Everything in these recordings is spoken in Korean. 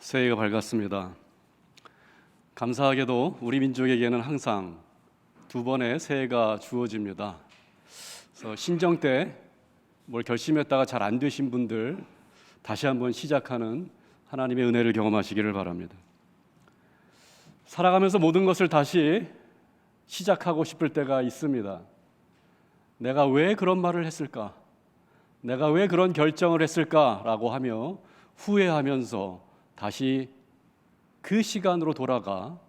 새해가 밝았습니다. 감사하게도 우리 민족에게는 항상 두 번의 새해가 주어집니다. 그래서 신정 때 뭘 결심했다가 잘 안 되신 분들 다시 한번 시작하는 하나님의 은혜를 경험하시기를 바랍니다. 살아가면서 모든 것을 다시 시작하고 싶을 때가 있습니다. 내가 왜 그런 말을 했을까? 내가 왜 그런 결정을 했을까라고 하며 후회하면서 다시 그 시간으로 돌아가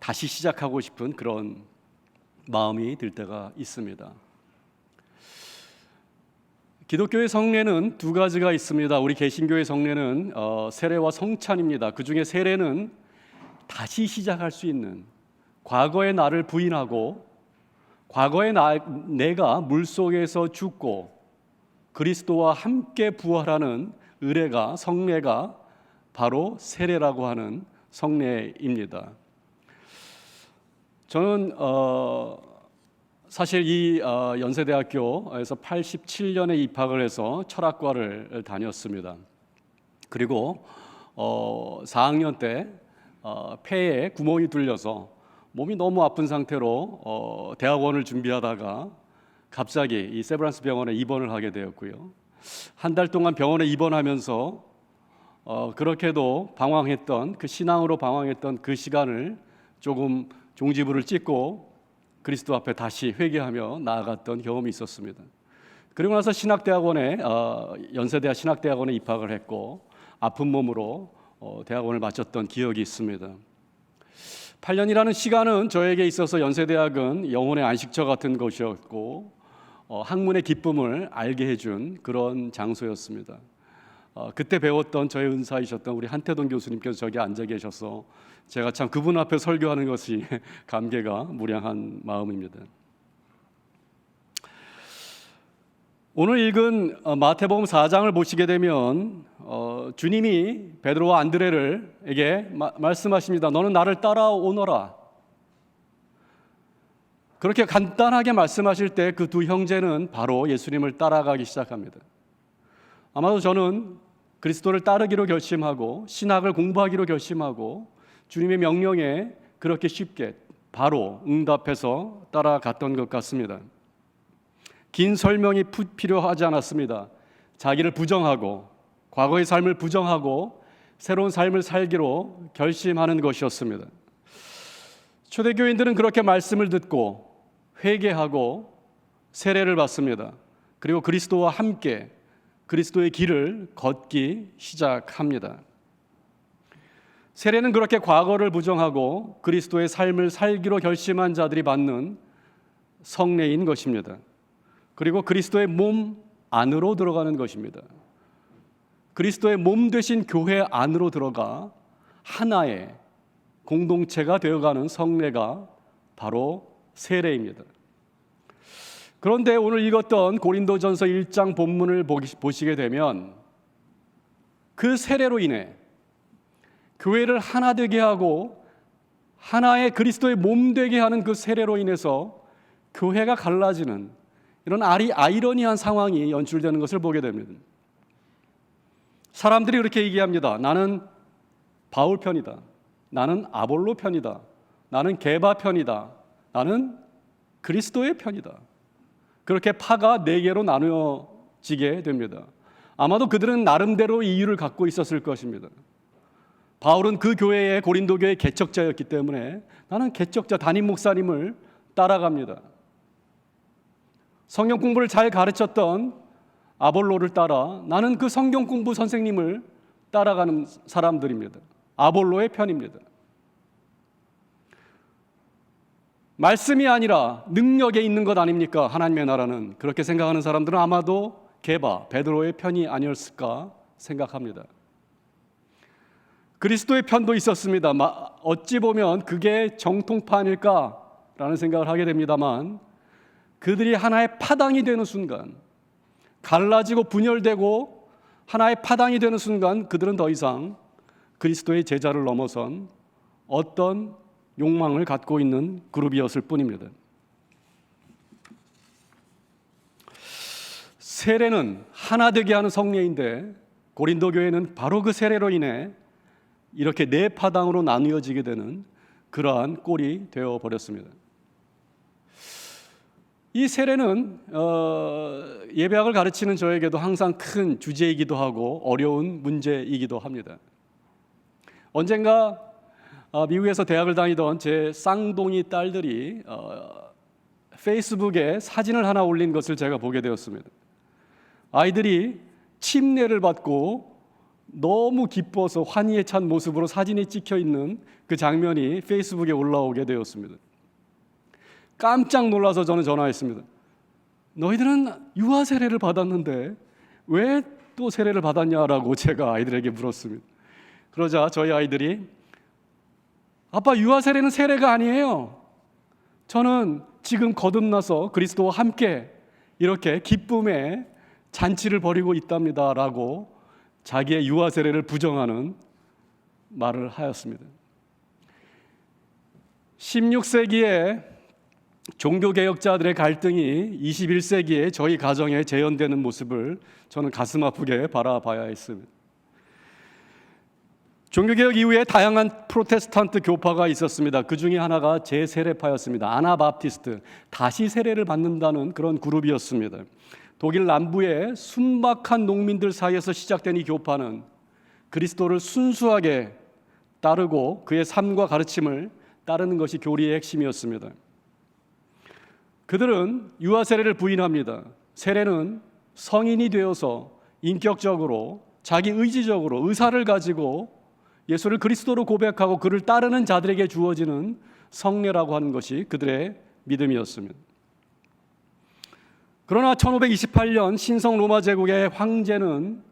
다시 시작하고 싶은 그런 마음이 들 때가 있습니다. 기독교의 성례는 두 가지가 있습니다. 우리 개신교의 성례는 세례와 성찬입니다. 그 중에 세례는 다시 시작할 수 있는, 과거의 나를 부인하고 과거의 내가 물속에서 죽고 그리스도와 함께 부활하는 의례가, 성례가 바로 세례라고 하는 성례입니다. 저는 사실 이 연세대학교에서 87년에 입학을 해서 철학과를 다녔습니다. 그리고 4학년 때 폐에 구멍이 뚫려서 몸이 너무 아픈 상태로 대학원을 준비하다가 갑자기 이 세브란스 병원에 입원을 하게 되었고요. 한 달 동안 병원에 입원하면서 그렇게도 방황했던, 그 신앙으로 방황했던 그 시간을 조금 종지부를 찍고 그리스도 앞에 다시 회개하며 나아갔던 경험이 있었습니다. 그리고 나서 신학대학원에 연세대학 신학대학원에 입학을 했고 아픈 몸으로 대학원을 마쳤던 기억이 있습니다. 8년이라는 시간은 저에게 있어서 연세대학은 영혼의 안식처 같은 것이었고 학문의 기쁨을 알게 해준 그런 장소였습니다. 그때 배웠던 저의 은사이셨던 우리 한태동 교수님께서 저기 앉아 계셔서 제가 참 그분 앞에 설교하는 것이 감개가 무량한 마음입니다. 오늘 읽은 마태복음 4장을 보시게 되면 주님이 베드로와 안드레에게 말씀하십니다. 너는 나를 따라오너라. 그렇게 간단하게 말씀하실 때 그 두 형제는 바로 예수님을 따라가기 시작합니다. 아마도 저는 그리스도를 따르기로 결심하고 신학을 공부하기로 결심하고 주님의 명령에 그렇게 쉽게 바로 응답해서 따라갔던 것 같습니다. 긴 설명이 필요하지 않았습니다. 자기를 부정하고 과거의 삶을 부정하고 새로운 삶을 살기로 결심하는 것이었습니다. 초대교인들은 그렇게 말씀을 듣고 회개하고 세례를 받습니다. 그리고 그리스도와 함께 그리스도의 길을 걷기 시작합니다. 세례는 그렇게 과거를 부정하고 그리스도의 삶을 살기로 결심한 자들이 받는 성례인 것입니다. 그리고 그리스도의 몸 안으로 들어가는 것입니다. 그리스도의 몸 되신 교회 안으로 들어가 하나의 공동체가 되어가는 성례가 바로 세례입니다. 그런데 오늘 읽었던 고린도전서 1장 본문을 보시게 되면 그 세례로 인해 교회를 하나 되게 하고 하나의 그리스도의 몸 되게 하는 그 세례로 인해서 교회가 갈라지는 이런 아이러니한 상황이 연출되는 것을 보게 됩니다. 사람들이 그렇게 얘기합니다. 나는 바울 편이다. 나는 아볼로 편이다. 나는 게바 편이다. 나는 그리스도의 편이다. 그렇게 파가 네 개로 나누어지게 됩니다. 아마도 그들은 나름대로 이유를 갖고 있었을 것입니다. 바울은 그 교회의 고린도 교회의 개척자였기 때문에 나는 개척자 담임 목사님을 따라갑니다. 성경 공부를 잘 가르쳤던 아볼로를 따라 나는 그 성경 공부 선생님을 따라가는 사람들입니다. 아볼로의 편입니다. 말씀이 아니라 능력에 있는 것 아닙니까? 하나님의 나라는. 그렇게 생각하는 사람들은 아마도 베드로의 편이 아니었을까 생각합니다. 그리스도의 편도 있었습니다. 어찌 보면 그게 정통파일까라는 생각을 하게 됩니다만 그들이 하나의 파당이 되는 순간, 갈라지고 분열되고 하나의 파당이 되는 순간 그들은 더 이상 그리스도의 제자를 넘어선 어떤 욕망을 갖고 있는 그룹이었을 뿐입니다. 세례는 하나 되게 하는 성례인데 고린도 교회는 바로 그 세례로 인해 이렇게 네 파당으로 나누어지게 되는 그러한 꼴이 되어 버렸습니다. 이 세례는 예배학을 가르치는 저에게도 항상 큰 주제이기도 하고 어려운 문제이기도 합니다. 언젠가 미국에서 대학을 다니던 제 쌍둥이 딸들이 페이스북에 사진을 하나 올린 것을 제가 보게 되었습니다. 아이들이 침례를 받고 너무 기뻐서 환희에 찬 모습으로 사진이 찍혀 있는 그 장면이 페이스북에 올라오게 되었습니다. 깜짝 놀라서 저는 전화했습니다. 너희들은 유아 세례를 받았는데 왜 또 세례를 받았냐라고 제가 아이들에게 물었습니다. 그러자 저희 아이들이 아빠, 유아 세례는 세례가 아니에요. 저는 지금 거듭나서 그리스도와 함께 이렇게 기쁨의 잔치를 벌이고 있답니다 라고 자기의 유아 세례를 부정하는 말을 하였습니다. 16세기에 종교개혁자들의 갈등이 21세기에 저희 가정에 재현되는 모습을 저는 가슴 아프게 바라봐야 했습니다. 종교개혁 이후에 다양한 프로테스탄트 교파가 있었습니다. 그 중에 하나가 재세례파였습니다. 아나바프티스트, 다시 세례를 받는다는 그런 그룹이었습니다. 독일 남부의 순박한 농민들 사이에서 시작된 이 교파는 그리스도를 순수하게 따르고 그의 삶과 가르침을 따르는 것이 교리의 핵심이었습니다. 그들은 유아 세례를 부인합니다. 세례는 성인이 되어서 인격적으로 자기 의지적으로 의사를 가지고 예수를 그리스도로 고백하고 그를 따르는 자들에게 주어지는 성례라고 하는 것이 그들의 믿음이었습니다. 그러나 1528년 신성 로마 제국의 황제는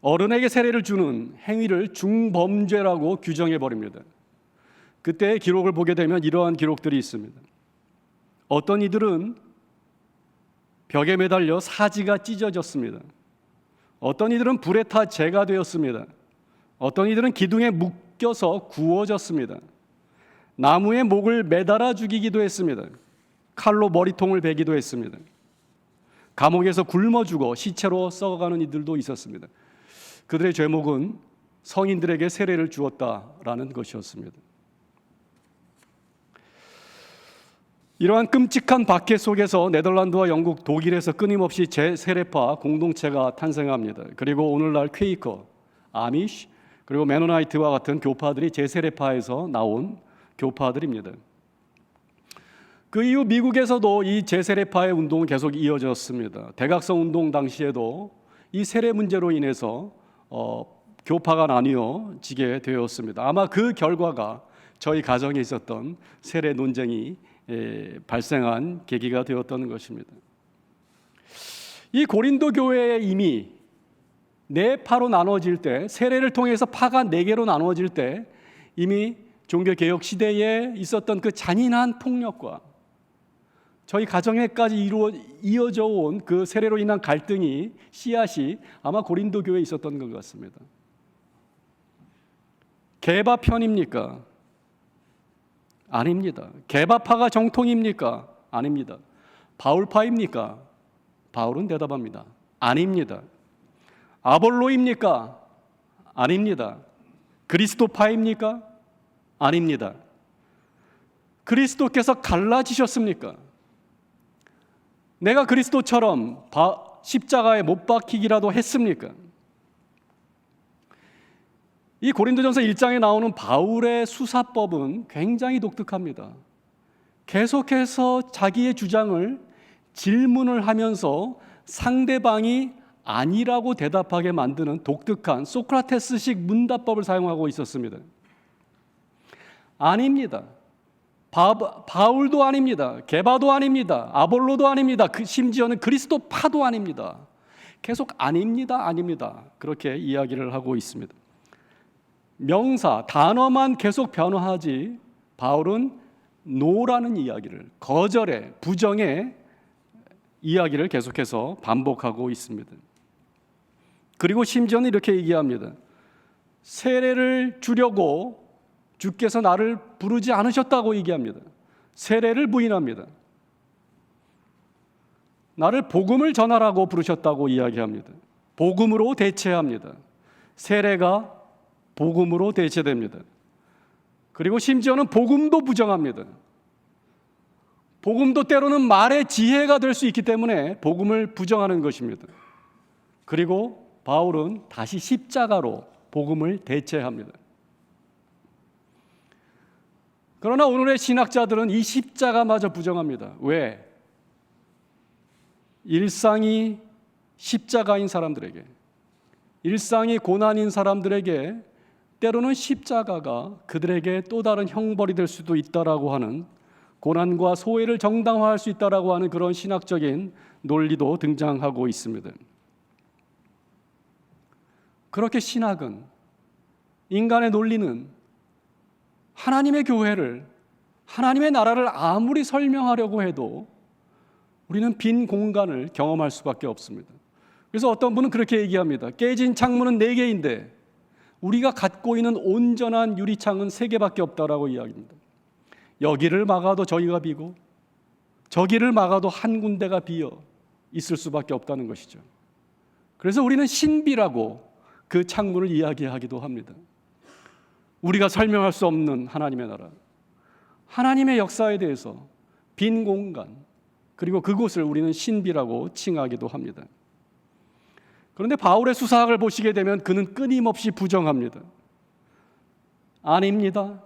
어른에게 세례를 주는 행위를 중범죄라고 규정해 버립니다. 그때의 기록을 보게 되면 이러한 기록들이 있습니다. 어떤 이들은 벽에 매달려 사지가 찢어졌습니다. 어떤 이들은 불에 타 재가 되었습니다. 어떤 이들은 기둥에 묶여서 구워졌습니다. 나무에 목을 매달아 죽이기도 했습니다. 칼로 머리통을 베기도 했습니다. 감옥에서 굶어 죽어 시체로 썩어가는 이들도 있었습니다. 그들의 죄목은 성인들에게 세례를 주었다라는 것이었습니다. 이러한 끔찍한 박해 속에서 네덜란드와 영국, 독일에서 끊임없이 재세례파 공동체가 탄생합니다. 그리고 오늘날 퀘이커, 아미쉬, 그리고 메노나이트와 같은 교파들이 재세례파에서 나온 교파들입니다. 그 이후 미국에서도 이 재세례파의 운동은 계속 이어졌습니다. 대각성 운동 당시에도 이 세례 문제로 인해서 교파가 나뉘어지게 되었습니다. 아마 그 결과가 저희 가정에 있었던 세례 논쟁이 발생한 계기가 되었던 것입니다. 이 고린도 교회에 이미 네 파로 나눠질 때, 세례를 통해서 파가 네 개로 나눠질 때 이미 종교개혁 시대에 있었던 그 잔인한 폭력과 저희 가정에까지 이어져 온 그 세례로 인한 갈등이, 씨앗이 아마 고린도 교회에 있었던 것 같습니다. 개바 편입니까? 아닙니다. 개바파가 정통입니까? 아닙니다. 바울파입니까? 바울은 대답합니다. 아닙니다. 아볼로입니까? 아닙니다. 그리스도파입니까? 아닙니다. 그리스도께서 갈라지셨습니까? 내가 그리스도처럼 십자가에 못 박히기라도 했습니까? 이 고린도전서 1장에 나오는 바울의 수사법은 굉장히 독특합니다. 계속해서 자기의 주장을 질문을 하면서 상대방이 아니라고 대답하게 만드는 독특한 소크라테스식 문답법을 사용하고 있었습니다. 아닙니다. 바울도 아닙니다. 게바도 아닙니다. 아볼로도 아닙니다. 심지어는 그리스도파도 아닙니다. 계속 아닙니다. 아닙니다. 그렇게 이야기를 하고 있습니다. 명사, 단어만 계속 변화하지 바울은 노라는 이야기를, 거절의, 부정의 이야기를 계속해서 반복하고 있습니다. 그리고 심지어는 이렇게 얘기합니다. 세례를 주려고 주께서 나를 부르지 않으셨다고 얘기합니다. 세례를 부인합니다. 나를 복음을 전하라고 부르셨다고 이야기합니다. 복음으로 대체합니다. 세례가 복음으로 대체됩니다. 그리고 심지어는 복음도 부정합니다. 복음도 때로는 말의 지혜가 될 수 있기 때문에 복음을 부정하는 것입니다. 그리고 바울은 다시 십자가로 복음을 대체합니다. 그러나 오늘의 신학자들은 이 십자가마저 부정합니다. 왜? 일상이 십자가인 사람들에게, 일상이 고난인 사람들에게 때로는 십자가가 그들에게 또 다른 형벌이 될 수도 있다라고 하는, 고난과 소외를 정당화할 수 있다라고 하는 그런 신학적인 논리도 등장하고 있습니다. 그렇게 신학은, 인간의 논리는 하나님의 교회를, 하나님의 나라를 아무리 설명하려고 해도 우리는 빈 공간을 경험할 수밖에 없습니다. 그래서 어떤 분은 그렇게 얘기합니다. 깨진 창문은 4개인데 우리가 갖고 있는 온전한 유리창은 3개밖에 없다라고 이야기합니다. 여기를 막아도 저기가 비고 저기를 막아도 한 군데가 비어 있을 수밖에 없다는 것이죠. 그래서 우리는 신비라고 그 창문을 이야기하기도 합니다. 우리가 설명할 수 없는 하나님의 나라, 하나님의 역사에 대해서 빈 공간, 그리고 그곳을 우리는 신비라고 칭하기도 합니다. 그런데 바울의 수사학을 보시게 되면 그는 끊임없이 부정합니다. 아닙니다.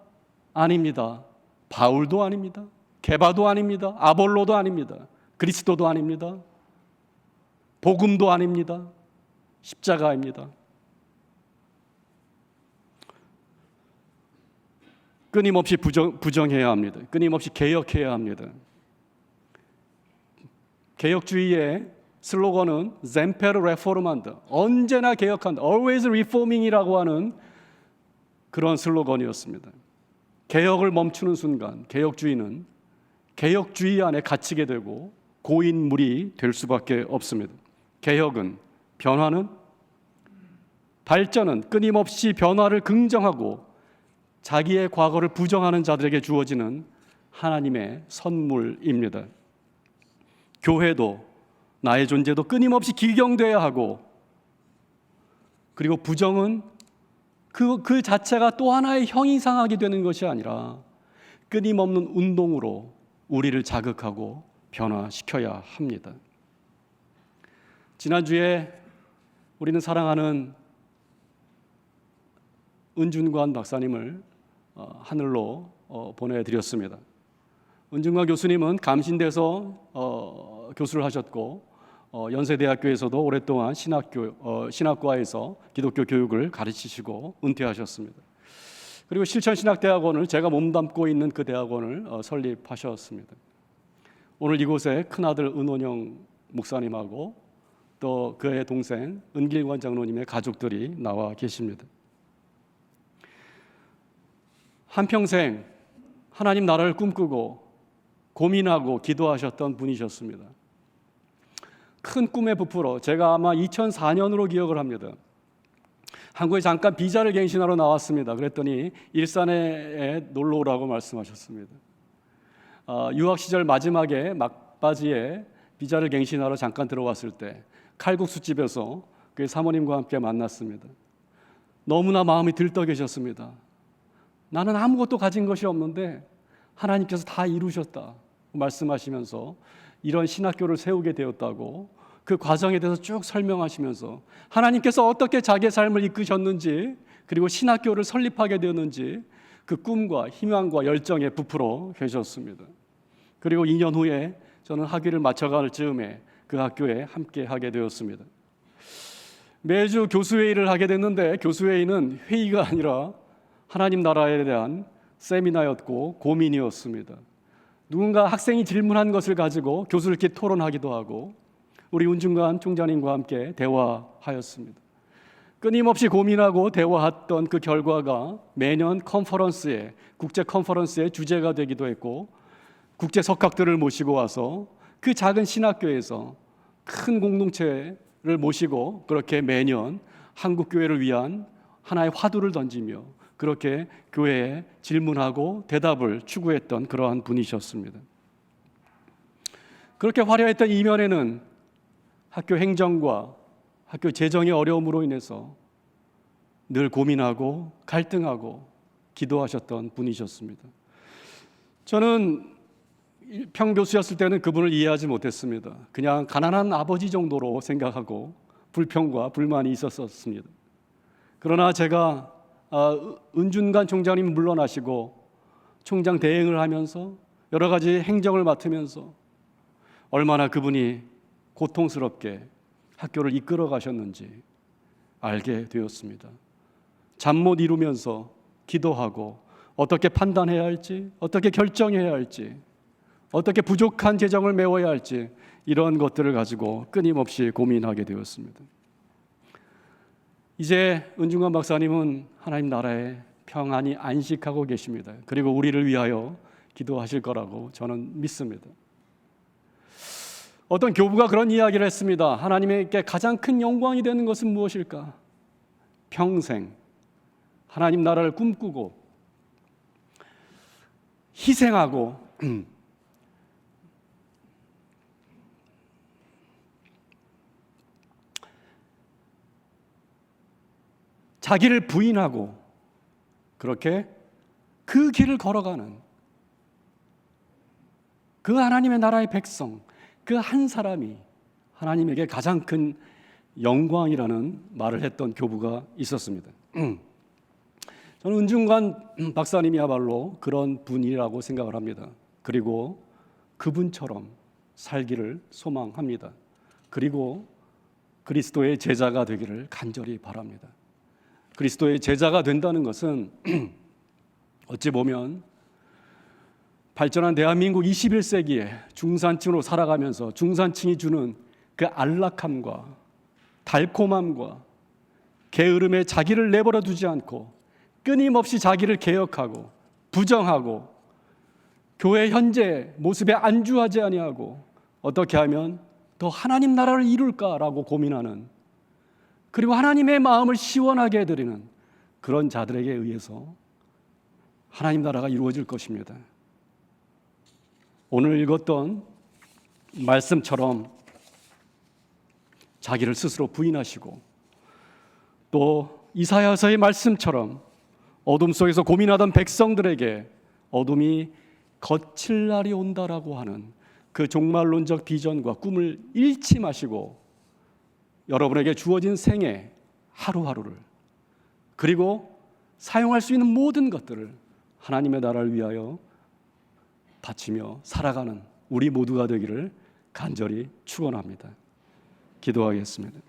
아닙니다. 바울도 아닙니다. 게바도 아닙니다. 아볼로도 아닙니다. 그리스도도 아닙니다. 복음도 아닙니다. 십자가입니다. 끊임없이 부정해야 합니다. 끊임없이 개혁해야 합니다. 개혁주의의 슬로건은 Semper Reformanda, 언제나 개혁한다, Always Reforming이라고 하는 그런 슬로건이었습니다. 개혁을 멈추는 순간 개혁주의는 개혁주의 안에 갇히게 되고 고인물이 될 수밖에 없습니다. 개혁은, 변화는, 발전은 끊임없이 변화를 긍정하고 자기의 과거를 부정하는 자들에게 주어지는 하나님의 선물입니다. 교회도, 나의 존재도 끊임없이 기경돼야 하고, 그리고 부정은 그 자체가 또 하나의 형이상하게 되는 것이 아니라 끊임없는 운동으로 우리를 자극하고 변화시켜야 합니다. 지난주에 우리는 사랑하는 은준관 박사님을 하늘로 보내드렸습니다. 은준관 교수님은 감신대에서 교수를 하셨고, 연세대학교에서도 오랫동안 신학과에서 기독교 교육을 가르치시고 은퇴하셨습니다. 그리고 실천신학대학원을, 제가 몸담고 있는 그 대학원을 설립하셨습니다. 오늘 이곳에 큰아들 은원영 목사님하고 또 그의 동생 은길관 장로님의 가족들이 나와 계십니다. 한평생 하나님 나라를 꿈꾸고 고민하고 기도하셨던 분이셨습니다. 큰 꿈에 부풀어, 제가 아마 2004년으로 기억을 합니다. 한국에 잠깐 비자를 갱신하러 나왔습니다. 그랬더니 일산에 놀러 오라고 말씀하셨습니다. 유학 시절 마지막에 막바지에 비자를 갱신하러 잠깐 들어왔을 때 칼국수집에서 그 사모님과 함께 만났습니다. 너무나 마음이 들떠계셨습니다. 나는 아무것도 가진 것이 없는데 하나님께서 다 이루셨다 말씀하시면서 이런 신학교를 세우게 되었다고 그 과정에 대해서 쭉 설명하시면서 하나님께서 어떻게 자기의 삶을 이끄셨는지, 그리고 신학교를 설립하게 되었는지 그 꿈과 희망과 열정에 부풀어 계셨습니다. 그리고 2년 후에 저는 학위를 마쳐갈 즈음에 그 학교에 함께 하게 되었습니다. 매주 교수회의를 하게 됐는데 교수회의는 회의가 아니라 하나님 나라에 대한 세미나였고 고민이었습니다. 누군가 학생이 질문한 것을 가지고 교수들끼리 토론하기도 하고 우리 운중관 총장님과 함께 대화하였습니다. 끊임없이 고민하고 대화했던 그 결과가 매년 국제 컨퍼런스의 주제가 되기도 했고, 국제 석학들을 모시고 와서 그 작은 신학교에서 큰 공동체를 모시고 그렇게 매년 한국교회를 위한 하나의 화두를 던지며 그렇게 교회에 질문하고 대답을 추구했던 그러한 분이셨습니다. 그렇게 화려했던 이면에는 학교 행정과 학교 재정의 어려움으로 인해서 늘 고민하고 갈등하고 기도하셨던 분이셨습니다. 저는 평교수였을 때는 그분을 이해하지 못했습니다. 그냥 가난한 아버지 정도로 생각하고 불평과 불만이 있었습니다. 그러나 제가 은준관 총장님 물러나시고 총장 대행을 하면서 여러 가지 행정을 맡으면서 얼마나 그분이 고통스럽게 학교를 이끌어 가셨는지 알게 되었습니다. 잠 못 이루면서 기도하고 어떻게 판단해야 할지, 어떻게 결정해야 할지, 어떻게 부족한 재정을 메워야 할지 이런 것들을 가지고 끊임없이 고민하게 되었습니다. 이제 은중관 박사님은 하나님 나라에 평안히 안식하고 계십니다. 그리고 우리를 위하여 기도하실 거라고 저는 믿습니다. 어떤 교부가 그런 이야기를 했습니다. 하나님에게 가장 큰 영광이 되는 것은 무엇일까? 평생 하나님 나라를 꿈꾸고 희생하고 자기를 부인하고 그렇게 그 길을 걸어가는 그 하나님의 나라의 백성, 그 한 사람이 하나님에게 가장 큰 영광이라는 말을 했던 교부가 있었습니다. 저는 은중관 박사님이야말로 그런 분이라고 생각을 합니다. 그리고 그분처럼 살기를 소망합니다. 그리고 그리스도의 제자가 되기를 간절히 바랍니다. 그리스도의 제자가 된다는 것은 어찌 보면 발전한 대한민국 21세기에 중산층으로 살아가면서 중산층이 주는 그 안락함과 달콤함과 게으름에 자기를 내버려 두지 않고 끊임없이 자기를 개혁하고 부정하고 교회 현재 모습에 안주하지 아니하고 어떻게 하면 더 하나님 나라를 이룰까라고 고민하는, 그리고 하나님의 마음을 시원하게 해드리는 그런 자들에게 의해서 하나님 나라가 이루어질 것입니다. 오늘 읽었던 말씀처럼 자기를 스스로 부인하시고 또 이사야서의 말씀처럼 어둠 속에서 고민하던 백성들에게 어둠이 거칠 날이 온다라고 하는 그 종말론적 비전과 꿈을 잃지 마시고 여러분에게 주어진 생애 하루하루를, 그리고 사용할 수 있는 모든 것들을 하나님의 나라를 위하여 바치며 살아가는 우리 모두가 되기를 간절히 축원합니다. 기도하겠습니다.